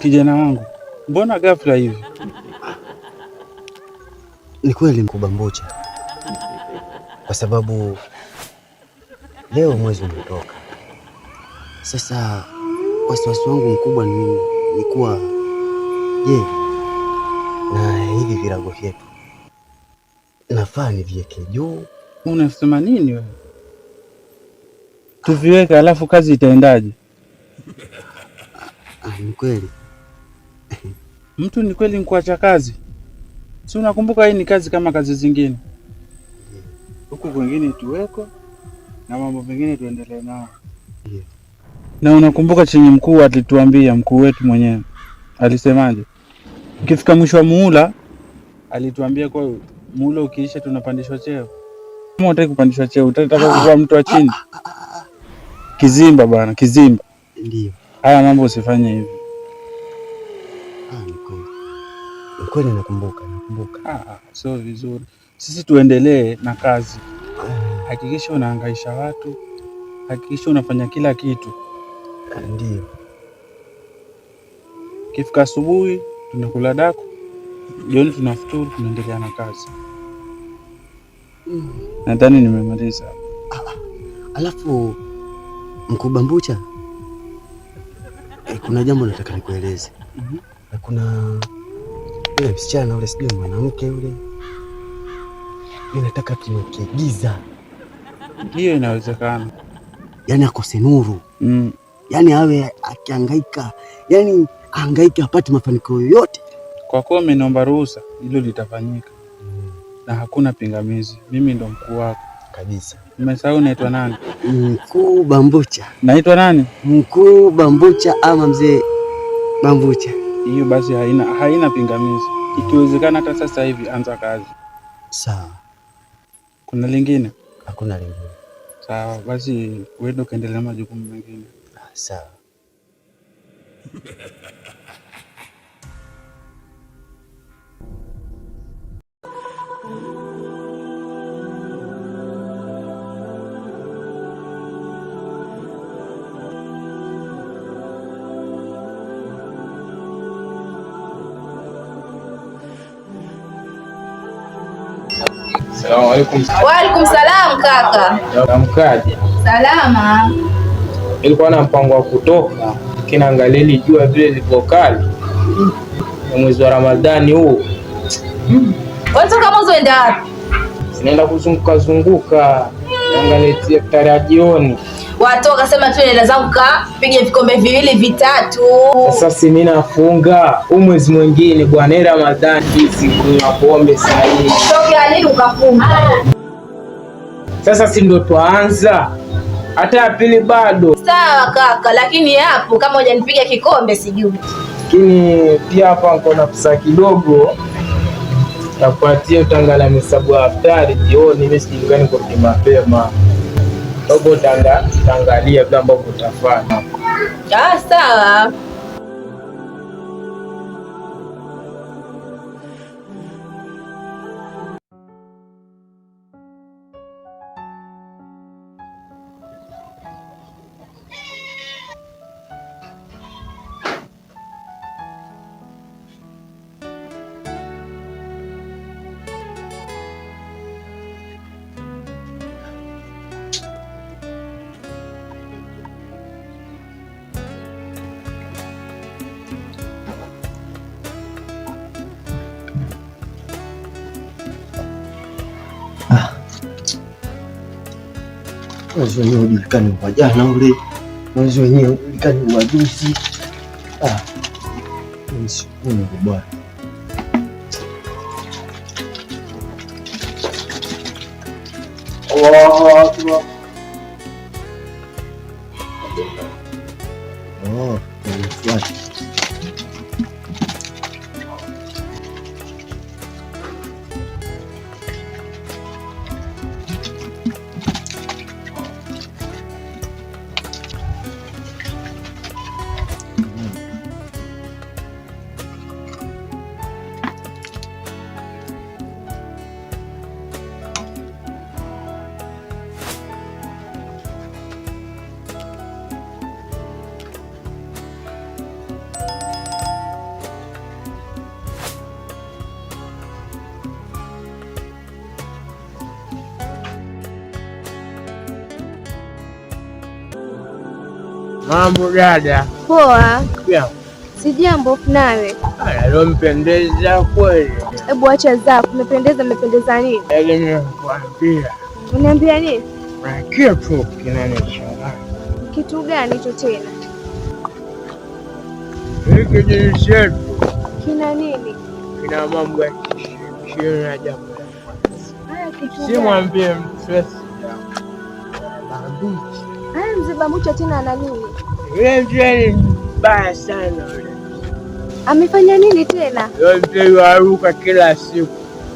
Kijana wangu, mbona ghafla hivi? Ni kweli mkubwa Mbocha, kwa sababu leo mwezi umetoka. Sasa wasiwasi wangu mkubwa ni kuwa je, na hivi virago vyetu nafaa niviweke juu? Unasema nini wewe? Tuviweke alafu kazi itaendaje? Ni kweli mtu ni kweli nikuacha kazi? Si unakumbuka hii ni kazi kama kazi zingine. Huku kwingine tuweko na mambo mengine tuendelee nao. Na unakumbuka chenye mkuu alituambia, mkuu wetu mwenyewe alisemaje? Ukifika mwisho wa muhula alituambia kwa muhula ukiisha tunapandishwa cheo. Kama unataka kupandishwa cheo, utataka kuwa mtu wa chini. Kizimba bwana, kizimba. Ndio. Haya mambo usifanye hivi. Ni kweli nakumbuka. Sio vizuri. Sisi tuendelee na kazi. Hakikisha unahangaisha watu. Hakikisha unafanya kila kitu. Ndio. Kifika asubuhi tunakula daku. Jioni tunafuturu, tunaendelea na kazi. Nadhani nimemaliza. Alafu mkubwa Mbucha, kuna jambo nataka nikueleze. Na kuna yule msichana yule, sijui mwanamke yule, mimi nataka tuweke giza. Hiyo inawezekana. Yaani akose nuru. Yaani awe akihangaika, yaani ahangaike apate mafanikio yoyote. Kwa kuwa umeniomba ruhusa, hilo litafanyika. Na hakuna pingamizi. Mimi ndo mkuu wako kabisa. Umesahau naitwa nani? Mkuu Bambucha. Naitwa nani? Mkuu Bambucha ama mzee Bambucha. Hiyo basi haina pingamizi. Ikiwezekana hata sasa hivi anza kazi. Sawa. Kuna lingine? Hakuna lingine. Sawa, basi wewe kaendelea majukumu mengine. Sawa. Assalamu alaikum. Wa alaikum salam kaka. Namkaje? Salama. Nilikuwa na mpango wa kutoka, kinaangalia ile jua vile liko kali. Na mwezi wa Ramadhani huu. Unatoka mwezi uenda wapi? Sinaenda kuzunguka. Angalia tarehe jioni. Watoka sema tu nenda zangu pige vikombe viwili vitatu. Sasa si mimi nafunga huu mwezi mwingine bwana, Ramadhani hizi kuna pombe sasa hivi. Toka lini ukafunga? Sasa si ndo tuanza. Hata ya pili bado. Sawa kaka, lakini hapo kama hujanipiga kikombe sijui. Lakini pia hapa niko na pesa kidogo. Takupatia utangala misabu ya iftari jioni, mimi sijingani kwa mapema. Dogo tangalia vile ambavyo utafanya. Sawa. Mwezi wenyewe ujulikani wa jana ule, mwezi wenyewe ujulikani wa juzi. Mungu bwana. Allahu Akbar. Nifuate. Mambo dada? Poa. Yeah. Si jambo nawe. Alompendeza kweli. Hebu acha zako, umependeza nini? Nimekuambia. Uniambia nini? Na kitu kinanishangaza. Kitu gani hicho tena? Hiki kijiji chetu kina nini? Kina mambo ya kishirikina na jambo la kwanza. Simwambie mtu Bambucha. Mzee Bambucha tena ana nini? Yule mzee ni mbaya sana yule. Amefanya nini tena? Yule mzee yuaruka kila siku.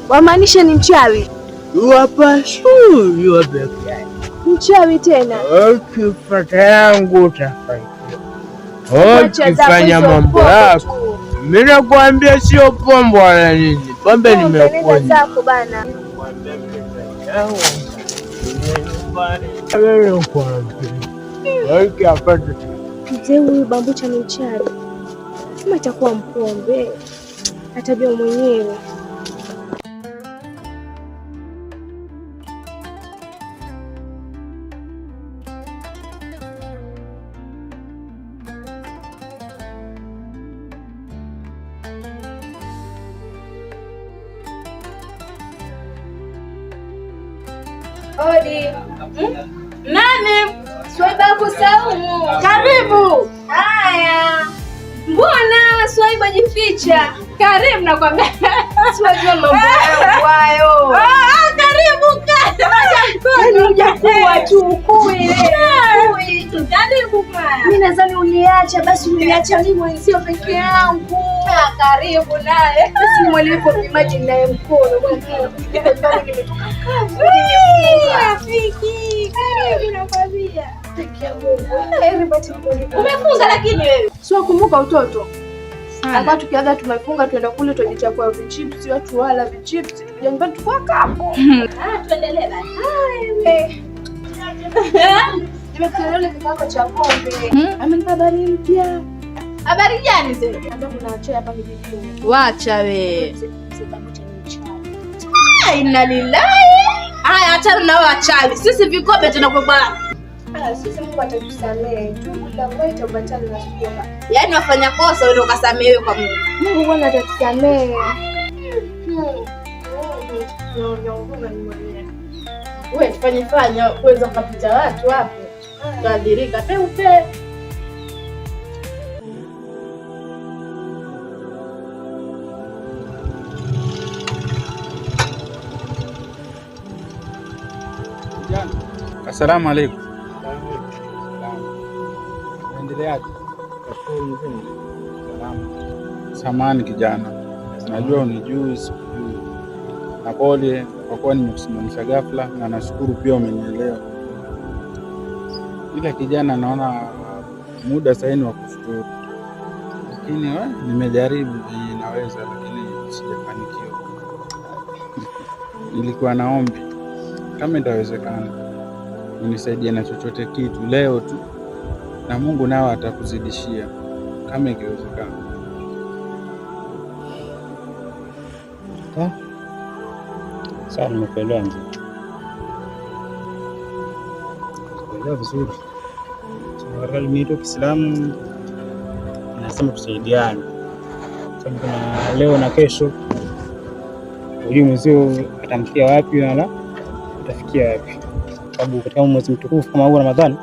Wamaanisha ni mchawi? Yuwa peke yake. Mchawi tena? Ukipata yangu utafanikiwa. Ukifanya mambo yako. Mimi nakwambia sio pombe wala nini. Pombe nimekunywa. Zako bana. Mzee huyu Bambucha ni mchawi. Kama atakuwa mpombe atajua mwenyewe. Odi. Nani? Swaiba Saumu. Karibu. Haya. Mbona Swaiba jificha? Karibu nakwambia. Swaiba mambo yangu hayo. Karibu kaka. Hujakuwa tu kule. Karibu kaka. Mimi nadhani uliacha basi uliacha mimi sio peke yangu. Karibu naye. Basi mwalipo pimaji naye mkono mwanangu. Nimetoka kazi. Rafiki. Karibu nakwambia. Umefunga lakini wewe. Sio kumbuka utoto. Hapa tukiaga tumefunga tuenda kule tujichapua vichips, watu wala vichips, tukija nyumbani tukua kapo. Tuendelee basi. Nimekuelewa ile kikao cha pombe. Amenipa habari mpya. Habari gani zile? Kuna chai hapa kijijini. Wacha we. Inna lillahi. Haya achana na wachawi. Sisi vikobe tunakupa. Sisi Mungu atatusamehe. Tubu la ngoja ubatane na sura. Yaani wafanya kosa wewe ukasamehewe kwa Mungu. Mungu bwana atatusamehe. Wewe tufanye uweza kupita watu hapo. Tuadirika peupe. Asalamu alaykum. Endeleaje? Samahani kijana, najua unijui, sikujui. Na pole kwa kuwa nimekusimamisha ghafla, na nashukuru pia umenielewa. Ila kijana, naona muda sasa ni wa kufuturu, lakini nimejaribu venye naweza, lakini sijafanikiwa. Nilikuwa naombi kama itawezekana unisaidie na chochote kitu leo tu, na Mungu nao atakuzidishia kama ikiwezekana. Sawa, nimekuelewa mzee. Kuelewa vizuri. Katika dini yetu ya Kiislamu inasema tusaidiane. Sababu kuna leo na kesho, hujui mwenzio atamfikia wapi na atafikia wapi. Sababu katika mwezi mtukufu kama huu Ramadhani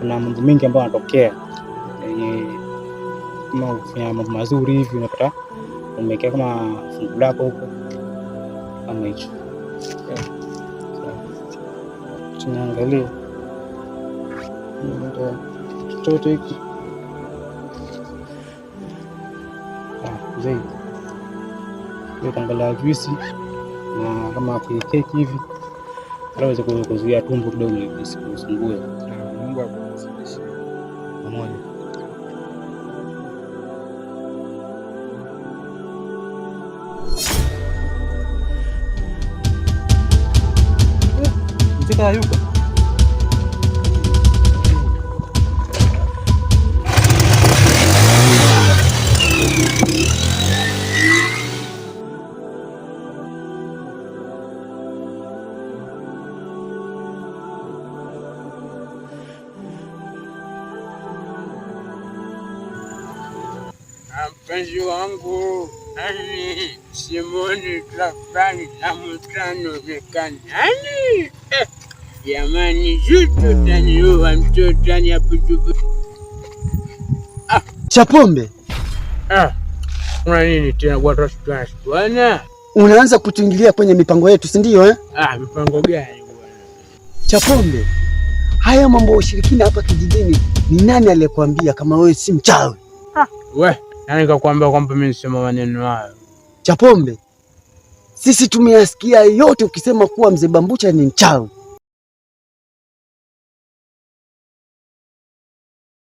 kuna mambo mengi ambayo yanatokea. Kama ufanya mambo mazuri hivi unapata umewekea kama fungu lako huko kama hicho. Tunaangalia ndio chochote hiki zaidi tuangalia juisi na kama keki hivi aweze kuzuia tumbo kidogo isikusumbue. Mungu akusaidie pamoja. Mzee yuko mpenzi wangu ani Simoni Trafani na mtano nekani ani jamani, jutu taniua mtoto ani aputubu. Chapombe, una nini tena kwa trafiki bwana? Unaanza kutuingilia kwenye mipango yetu, si ndio eh? Mipango gani bwana? Chapombe, haya mambo ya ushirikina hapa kijijini, ni nani aliyekwambia kama wewe si mchawi? We, nani kakwambia kwamba mimi nisema maneno hayo? Chapombe, sisi tumeyasikia yote ukisema kuwa mzee Bambucha ni mchawi.